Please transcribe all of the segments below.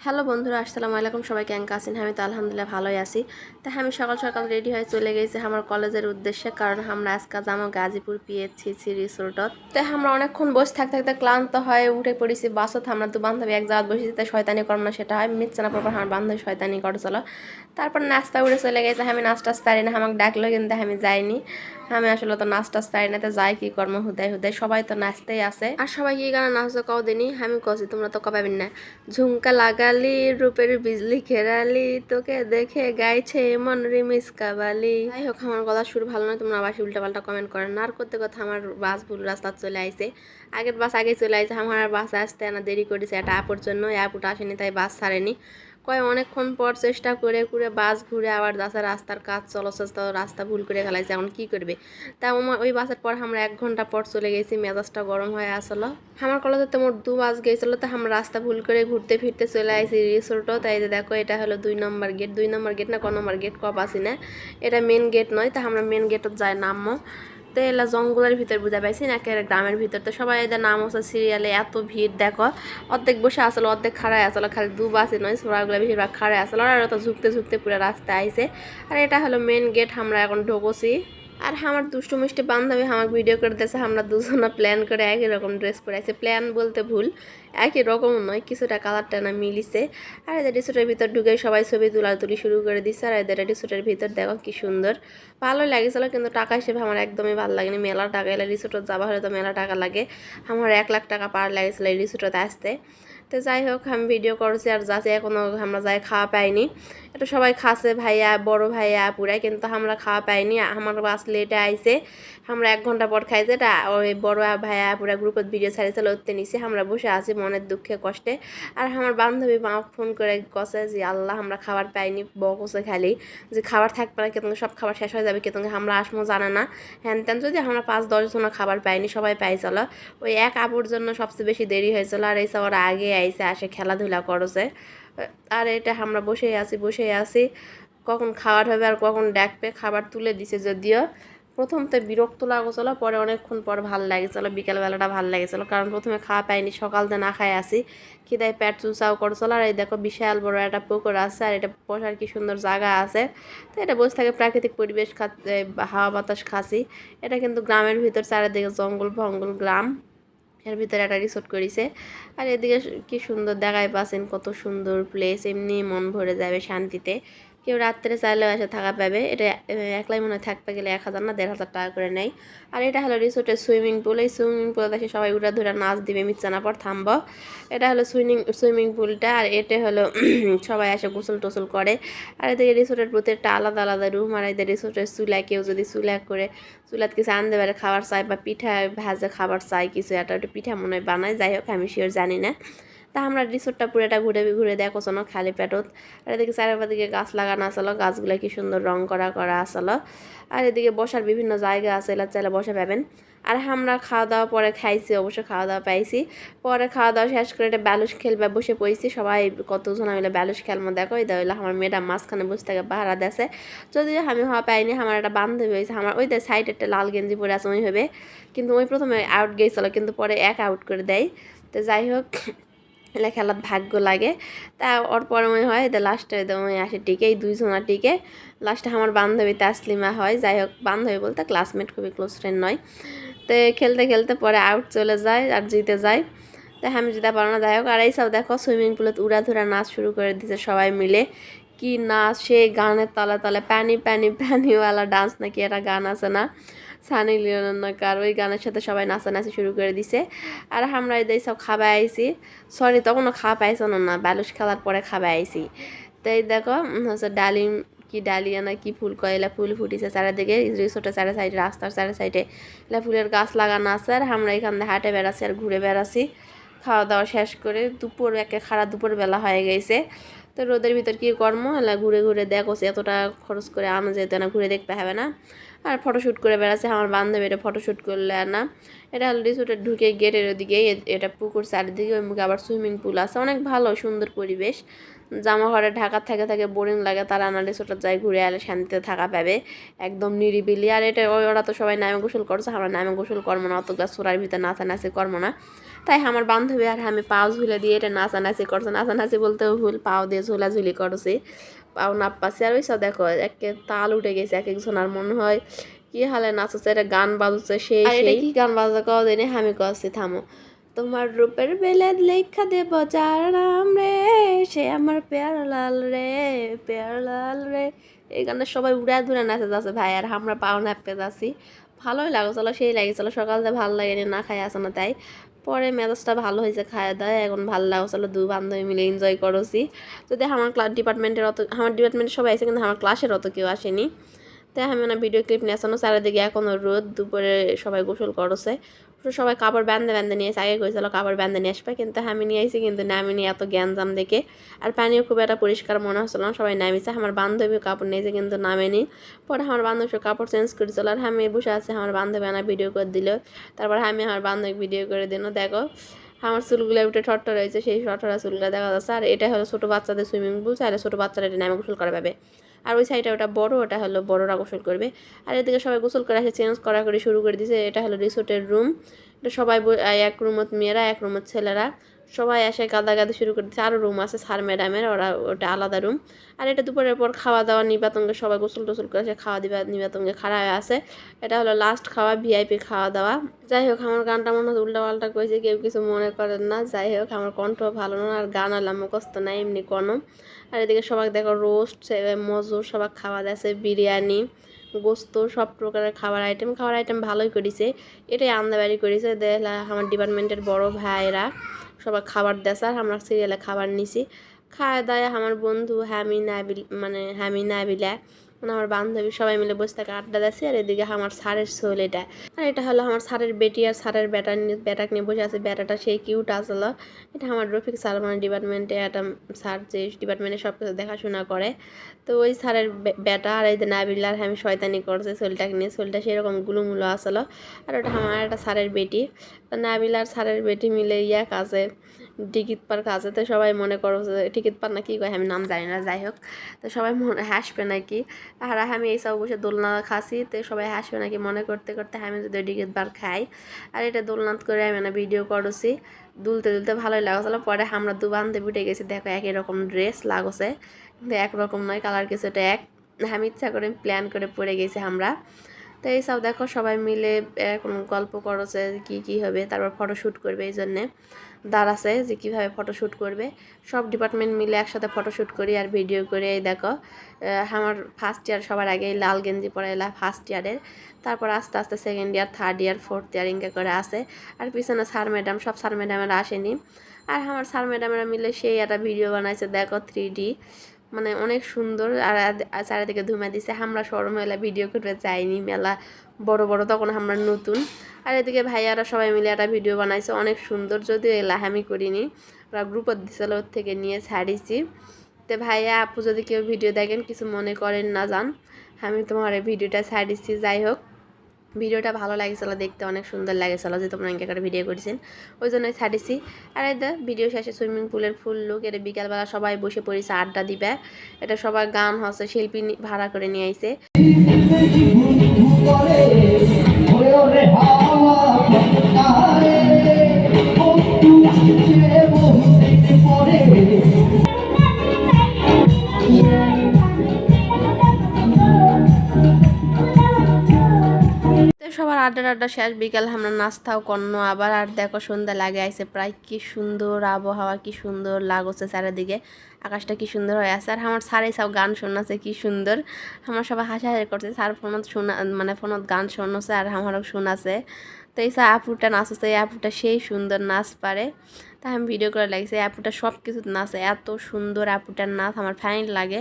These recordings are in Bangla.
হ্যালো বন্ধুরা, আসসালামু আলাইকুম। সবাই কেমন আছেন? আমি তো আলহামদুলিল্লাহ ভালোই আছি। তাই আমি সকাল সকাল রেডি হয়ে চলে গেছি আমার কলেজের উদ্দেশ্যে, কারণ আমরা আজকে যাবো গাজীপুর পিএইচসি রিসোর্টত। তাই আমরা অনেকক্ষণ বসে থাকতে থাকতে ক্লান্ত হয়ে উঠে পড়েছি বাসত। আমরা দু বান্ধবী এক জায়গায় বসেছি, তাই শয়তানি করব না সেটা হয় মিথ্যা না পড়বার আমার বান্ধবী শয়তানি করে চলো। তারপর নাস্তা উঠে চলে গেছে। আমি নাস্তা পারি না, আমাকে ডাকলো কিন্তু আমি যাইনি। আমি আসলে তো নাচটাচ পারি না, তো যাই কি কর্ম হুদায় হুদায় সবাই তো নাচতেই আছে। আর সবাই কি গানা নাচো কও দিনই, আমি কছি তোমরা তো কপাবেন না। ঝুমকা লাগালি রূপের বিজলি খেরালি, তোকে দেখে গাইছে মন রিমিস কাবালি। যাই হোক, আমার গলা সুর ভালো নয়, তোমরা আবার উল্টা পাল্টা কমেন্ট করেন না। আর করতে কথা আমার বাস ভুল রাস্তা চলে আইছে। আগের বাস আগে চলে আইছে, আমার আর বাস আসতে না দেরি করেছে একটা আপুর জন্য। এই আপুটা আসেনি তাই বাস ছাড়েনি। অনেকক্ষণ পর চেষ্টা করে করে বাস ঘুরে আবার যাচ্ছে, রাস্তার কাজ চলছে তো রাস্তা ভুল করে ফেলাইছে, এখন কি করবে। তা ওই বাসের পর আমরা 1 ঘন্টা পর চলে গেছি। মেজাজটা গরম হয়ে আসলো। আমার কলেজে তো মোট 2 বাস গেছিলো, তো আমরা রাস্তা ভুল করে ঘুরতে ফিরতে চলে আসি রিসোর্টও। তাই যে দেখো, এটা হলো 2 নম্বর গেট। 2 নম্বর গেট না, ক নম্বর গেট কপ আসি না, এটা মেন গেট নয়। তা আমরা মেন গেটত যাই নামো। তো এলা জঙ্গলের ভিতর বুঝা পাইছি না, একেবারে গ্রামের ভিতর। তো সবাই এদের নাম হচ্ছে সিরিয়ালে, এত ভিড় দেখো। অর্ধেক বসে আসলো, অর্ধেক খাড়ায় আসলো, খালি 2 বাসই নয়, ছোড়াগুলো বেশিরভাগ খাড়ায় আসলো। আর তো ঝুঁকতে ঝুঁকতে পুরো রাস্তায় আইছে। আর এটা হলো মেন গেট, আমরা এখন ঢুকছি। আর আমার দুষ্টু মিষ্টি বান্ধবী আমাকে ভিডিও করে দিয়েছে। আমরা দুজনা প্ল্যান করে একই রকম ড্রেস পরে আছে। প্ল্যান বলতে ভুল, একই রকম নয়, কিছুটা কালারটা না মিলিছে। আর এদের রিসোর্টের ভিতর ঢুকে সবাই ছবি তুলি শুরু করে দিচ্ছে। আর এদের রিসোর্টের ভিতর দেখো কি সুন্দর, ভালো লাগেছিল। কিন্তু টাকা হিসেবে আমার একদমই ভালো লাগেনি। মেলা টাকা এলে রিসোর্টত যাওয়া হলে তো মেলা টাকা লাগে। আমার 1 লাখ টাকা পার লাগেছিল এই রিসোর্টতে আসতে। তো যাই হোক, আমি ভিডিও করছি আর যাচ্ছি, এখনও আমরা যাই খাওয়া পাইনি। এটা সবাই খাসে, ভাইয়া বড় ভাইয়া পুরাই, কিন্তু আমরা খাওয়া পাইনি। আমার বাস লেটে আইছে, আমরা 1 ঘন্টা পর খাইছে। এটা ওই বড় ভাইয়া পুরা গ্রুপত ভিডিও ছাড়িয়েছিল, ওতে নিচে আমরা বসে আছি মনের দুঃখে কষ্টে। আর আমার বান্ধবী মা ফোন করে কছে যে আল্লাহ আমরা খাবার পাইনি, বকছে খালি যে খাবার থাকবে না, কিন্তু সব খাবার শেষ হয়ে যাবে, কিন্তু আমরা আসমো জানে না হ্যান ত্যান। যদি আমরা 5-10 জন খাবার পাইনি, সবাই পাইছিল। ওই এক আপুর জন্য সবচেয়ে বেশি দেরি হয়েছিল। আর এই সবার আগে আইসে আসে খেলাধুলা করছে। আর এটা আমরা বসেই আছি কখন খাবার হবে আর কখন ডাকবে। খাবার তুলে দিছে যদিও। প্রথম তো বিরক্ত লাগছিল, পরে অনেকক্ষণ পর ভাল লাগেছিল। বিকেলবেলাটা ভাল লাগেছিল, কারণ প্রথমে খাওয়া পাইনি, সকাল দিয়ে না খাই আসি। খিদায় পেট চুচাও করছিল। আর এই দেখো বিশাল বড় একটা পুকুর আছে, আর এটা বসার কি সুন্দর জায়গা আছে। তো এটা বসে থাকে প্রাকৃতিক পরিবেশ হাওয়া বাতাস খাসি। এটা কিন্তু গ্রামের ভিতর, চারিদিকে জঙ্গল ভঙ্গল গ্রাম, এর ভিতরে একটা রিসোর্ট করেছে। আর এদিকে কি সুন্দর দেখায় পাচ্ছেন, কত সুন্দর প্লেস, এমনি মন ভরে যাবে শান্তিতে। কেউ রাত্রে চাইলেও এসে থাকা পাবে। এটা একলাই মনে হয় থাকতে গেলে 1,000 না 1,500 টাকা করে নেয়। আর এটা হলো রিসোর্টের সুইমিং পুল। এই সুইমিং পুলে এসে সবাই উড়া ধরে নাচ দিবে, মিচ্ছানা পর থামবো। এটা হলো সুইমিং পুলটা। আর এটা হলো সবাই এসে গোসল টোসল করে। আর এদিকে রিসোর্টের প্রতি একটা আলাদা আলাদা রুম। আর এদের রিসোর্টের চুলায় কেউ যদি চুলা করে চুলাত কিছু আনতে পারে খাবার চাই, বা পিঠা ভাজা খাবার চাই কিছু, একটা পিঠা মনে হয় বানায়। যাই হোক, আমি শিওর জানি না। তা আমরা রিসোর্টটা পুরোটা ঘুরে ঘুরে দেখো শোনো খালি পেটত। আর এদিকে চারিদিকে গাছ লাগানো আসলো, গাছগুলো কি সুন্দর রং করা করা আসলো। আর এদিকে বসার বিভিন্ন জায়গা আছে, এলা চাইলে বসে পাবেন। আর আমরা খাওয়া দাওয়া পরে খাইছি, অবশ্য খাওয়া দাওয়া পাইছি। পরে খাওয়া দাওয়া শেষ করে এটা ব্যালুস খেলবে বসে পড়েছি সবাই। কতজন মিলে ব্যালুস খেলবো দেখো। এই দেখো আমার মেয়েটা মাঝখানে বসে থাকে পাহারা দেশে। যদিও আমি হওয়া পাইনি, আমার একটা বান্ধবী হয়েছে, আমার ওই সাইডে একটা লাল গেঞ্জি পরে আছে ওই হবে। কিন্তু ওই প্রথমে আউট গেছিল, কিন্তু পরে আউট করে দেয়। তো যাই হোক, এলা খেলার ভাগ্য লাগে। তা ওর পরে মনে হয় এদের লাস্টে ওই আসে টিকে, এই 2 জনা টিকে। লাস্টে আমার বান্ধবী তাসলিমা হয়। যাই হোক, বান্ধবী বলতে ক্লাসমেট, খুবই ক্লোজ ফ্রেন্ড নয়। তো খেলতে খেলতে পরে আউট চলে যায় আর জিতে যায়। তাই আমি যেতে পারো না। যাই হোক, আর এইসব দেখো সুইমিং পুলে উড়াধুরা নাচ শুরু করে দিয়েছে সবাই মিলে। কি নাচ, সেই গানের তলে তলে প্যানি প্যানি প্যানিওয়ালা ডান্স নাকি একটা গান আছে না, সানি লিওনার, ওই গানের সাথে সবাই নাচানাচি শুরু করে দিছে। আর আমরা এই সব খাবার আইছি, সরি তখনও খাওয়া পাইছ না, ব্যালুস খেলার পরে খাবার আইছি। তাই দেখো হচ্ছে ডালিম কি ডালিয়া না কি ফুল কয়লা ফুল ফুটিছে চারিদিকে। রিসোর্টের চারি সাইডে, রাস্তার চারি সাইডে এলা ফুলের গাছ লাগানো আছে। আর আমরা এখান থেকে হাঁটে বেড়াচ্ছি আর ঘুরে বেড়াচ্ছি। খাওয়া দাওয়া শেষ করে দুপুর খাড়া দুপুরবেলা হয়ে গেছে। তো রোদের ভিতর কী কর্ম হলে ঘুরে ঘুরে দেখো এতটা খরচ করে আনা যেতে না, ঘুরে দেখতে হবে না। আর ফটোশ্যুট করে বেড়াচ্ছে আমার বান্ধবী, এটা ফটোশ্যুট করলে আর না। এটা হলো রিসোর্টে ঢুকে গেটের ওদিকে, এটা পুকুর চারিদিকে, ওই মুখে আবার সুইমিং পুল আছে, অনেক ভালো সুন্দর পরিবেশ। জামা ঘরে ঢাকা থেকে থেকে বোরিং লাগে, তারা না রিসোর্টে যায় ঘুরে এলে শান্তিতে থাকা পাবে, একদম নিরিবিলি। আর এটা ওরা তো সবাই নামে গোসল করছে, আমরা নামে গোসল করবো না, অত গাছ চূড়ার ভিতরে নাচানাচি করবো না। তাই আমার বান্ধবী আর আমি পাও ঝুলে দিয়ে এটা নাচানাচি করছে, নাচানাচি বলতেও ভুল, পাও দিয়ে ঝোলাঝুলি করছি, পাও নাপ্পাছি। আর ওই সব দেখো একে তাল উঠে গেছে এক একজন, আর মনে হয় কি হালে নাচছে, এটা গান বাজছে সেই কি গান বাজা কদিনে আমি কছি থামো। তোমার রূপের বেলে লেখা দেব যার নাম রে, সে আমার পেয়ার লাল রে, পেয়ার লাল রে। এই গানটা সবাই উড়া ধুরে নাচে যাচ্ছে ভাই, আর আমরা পাও নাপতে যাচ্ছি। ভালোই লাগছিল, সেই লাগছিল, সকালতে ভালো লাগেনি, না খাই আসে না তাই। পরে মেজাজটা ভালো হয়েছে, খাওয়া দাওয়া এখন ভালো লাগছিল, দু বান্ধবী মিলে এনজয় করেছি। যদি আমার ডিপার্টমেন্টের আমার ডিপার্টমেন্টের সবাই আছে, কিন্তু আমার ক্লাসের অত কেউ আসেনি। তাই আমি না ভিডিও ক্লিপ নিয়ে আসানো, চারিদিকে এখনও রোদ, দুপুরে সবাই গোসল করছে, সবাই কাপড় বান্ধে নিয়েছে, আগে করেছিল কাপড় বান্ধে নিয়ে আসবে, কিন্তু আমি নিয়ে আসি, কিন্তু নামিনি এত গ্যাঞ্জাম দেখে। আর পানিও খুব একটা পরিষ্কার মনে হচ্ছিল না, সবাই নামিছে, আমার বান্ধবীও কাপড় নিয়েছে কিন্তু নামেনি। পরে আমার বান্ধবী কাপড় চেঞ্জ করেছিল, আর আমি বসে আছি, আমার বান্ধবী আনা ভিডিও করে দিল, তারপর আমি আমার বান্ধবী ভিডিও করে দিল। দেখো আমার চুলগুলো উঠে ঠট্ট রয়েছে, সেই ঠট্টরা চুলগুলো দেখা যাচ্ছে। আর এটা হলো ছোটো বাচ্চাদের সুইমিং পুল, চাইলে ছোটো বাচ্চারা এটা নামে গোসল করা পাবে। আর ওই সাইডে ওটা বড়, ওটা হলো বড়রা গোসল করবে। আর এদিকে সবাই গোসল করে এসে চেঞ্জ করা করে শুরু করে দিয়েছে। এটা হলো রিসোর্টের রুম, এটা সবাই এক রুমত মেয়েরা, এক রুমত ছেলেরা, সবাই এসে গাদাগাদি শুরু করে দিচ্ছে। আরও রুম আছে স্যার ম্যাডামের, ওটা আলাদা রুম। আর এটা দুপুরের পর খাওয়া দাওয়া, নিবাতঙ্গে সবাই গোসল টোসল করে এসে খাওয়া দিবা নিবাতঙ্গে খাড়া হয়ে আছে। এটা হলো লাস্ট খাওয়া, ভিআইপি খাওয়া দাওয়া। যাই হোক আমার গানটা মনে হচ্ছে উল্টা পাল্টা করেছে, কেউ কিছু মনে করেন না। যাই হোক আমার কণ্ঠ ভালো না, আর গান আলাম মুখস্থ নাই এমনি কোনো। আর এদিকে সবাই দেখো রোস্ট, মজুর সবাই খাওয়া দিয়েছে, বিরিয়ানি, গোস্ত, সব প্রকারের খাবার আইটেম ভালোই করেছে। এটাই আন্দাবাড়ি করেছে দেখলা আমার ডিপার্টমেন্টের বড় ভাইরা সবাই খাবার দেয়, আর আমরা সিরিয়ালে খাবার নিছি। খাওয়া দাওয়া আমার বন্ধু হামি নাবিলা মানে আমার বান্ধবী সবাই মিলে বসে থাকে, আড্ডা দিচ্ছে। আর এদিকে আমার স্যারের সোল এটা, আর এটা হলো আমার স্যারের বেটি, আর স্যারের বেটাকে নিয়ে বসে আছে, বেটাটা সেই কিউট আসলো। এটা আমার রফিক স্যার, মানে ডিপার্টমেন্টে একটা স্যার, যে ডিপার্টমেন্টে সব কিছু দেখাশোনা করে। তো ওই স্যারের বেটা, আর এই যে নাবিলার আমি শয়তানি করছে সোলটাকে নিয়ে, সোলটা সেরকম গুলুমুলো আসলো। আর ওটা আমার একটা স্যারের বেটি, তো নাবিলার স্যারের বেটি মিলে কাজে টিকিট পার কাজে। তো সবাই মনে করো যে টিকিট পার না কি কয় আমি নাম জানি না, যাই হোক তো সবাই মনে হাসবে নাকি। আর আমি এইসব বসে দোলনা খাসি, তো সবাই হাসবে নাকি মনে করতে করতে আমি যদি টিকিট বার খাই। আর এটা দোলনাথ করে আমি না ভিডিও করছি, দুলতে দুলতে ভালোই লাগছিল। পরে আমরা দু বান্ধবী উঠে গেছি, দেখো একই রকম ড্রেস লাগছে, কিন্তু একরকম নয়, কালার কিছুটা এক। আমি ইচ্ছা করে প্ল্যান করে পরে গেছি আমরা। তো এইসব দেখো সবাই মিলে এখন গল্প করছে কি কি হবে, তারপর ফটোশ্যুট করবে, এই জন্যে দাঁড়াছে যে কীভাবে ফটোশ্যুট করবে। সব ডিপার্টমেন্ট মিলে একসাথে ফটোশ্যুট করি আর ভিডিও করে। এই দেখো আমার ফার্স্ট ইয়ার সবার আগে লাল গেঞ্জি পরে এলা ফার্স্ট ইয়ারের, তারপর আস্তে আস্তে second year, third year, fourth year Inca করে আসে। আর পিছনে স্যার ম্যাডাম, সব স্যার ম্যাডামেরা আসেনি। আর আমার স্যার ম্যাডামেরা মিলে সেই একটা ভিডিও বানাইছে, দেখো 3D, মানে অনেক সুন্দর। আর চারিদিকে ধুমা দিছে, আমরা সরম মেলা ভিডিও করতে যাইনি, মেলা বড় বড় তখন আমরা নতুন। আর এদিকে ভাইয়ারা সবাই মিলে একটা ভিডিও বানাইছে অনেক সুন্দর, যদিও এলা আমি করিনি, ওরা গ্রুপত দিছিল, ওর থেকে নিয়ে ছাড়িছি। তো ভাইয়া আপু যদি কেউ ভিডিও দেখেন কিছু মনে করেন না যান, আমি তোমার এই ভিডিওটা ছাড়িছি। যাই হোক ভিডিওটা ভালো লাগেছিলো দেখতে, অনেক সুন্দর লাগেছিলো যে তোমরা এঁকে করে ভিডিও করেছেন, ওই জন্যই ছাড়িছি। আর এই ভিডিও শেষে সুইমিং পুলের ফুল লুক, এটা বিকালবেলা সবাই বসে পড়েছে আড্ডা দিবে। এটা সবাই গান হচ্ছে, শিল্পী ভাড়া করে নিয়ে আইছে। সবার আড্ডা শেষ, বিকাল আমরা নাস্তাও করল আবার। আর দেখো সন্ধ্যা লাগে আইছে প্রায়, কি সুন্দর আবহাওয়া, কি সুন্দর লাগছে চারিদিকে, আকাশটা কি সুন্দর হয়ে আছে। আর আমার স্যারে সব গান শোনাচ্ছে কি সুন্দর, আমার সবাই হাসাহাসি করছে, স্যার ফোনত ফোনত গান শোনাচ্ছে আর আমারও শোনাছে। তো এই আপুটা নাচছে, এই আপুটা সেই সুন্দর নাচ পারে, তাই আমি ভিডিও করে লাগছে। এই আপুটা সব কিছু নাচে, এত সুন্দর আপুটার নাচ, আমার ফাইন লাগে।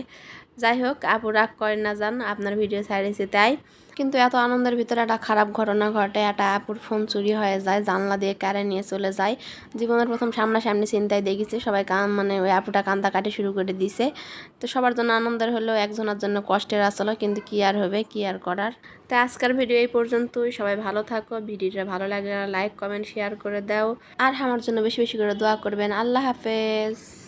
যাই হোক, আপু রাগ করেন না, যান আপনার ভিডিও ছাড়িয়েছি তাই। কিন্তু এত আনন্দের ভিতরে একটা খারাপ ঘটনা ঘটে, একটা আপুর ফোন চুরি হয়ে যায়, জানলা দিয়ে কারে নিয়ে চলে যায়। জীবনের প্রথম সামনাসামনি চিন্তায় দেখেছি, সবাই মানে ওই আপুটা কান্দাকাটি শুরু করে দিছে। তো সবার জন্য আনন্দের হলেও একজনের জন্য কষ্টের আসলে, কিন্তু কি আর হবে, কি আর করার। তো আজকের ভিডিও এই পর্যন্তই। সবাই ভালো থাকো, ভিডিওটা ভালো লাগলে লাইক কমেন্ট শেয়ার করে দাও, আর আমার জন্য বেশি বেশি করে দোয়া করবেন। আল্লাহ হাফেজ।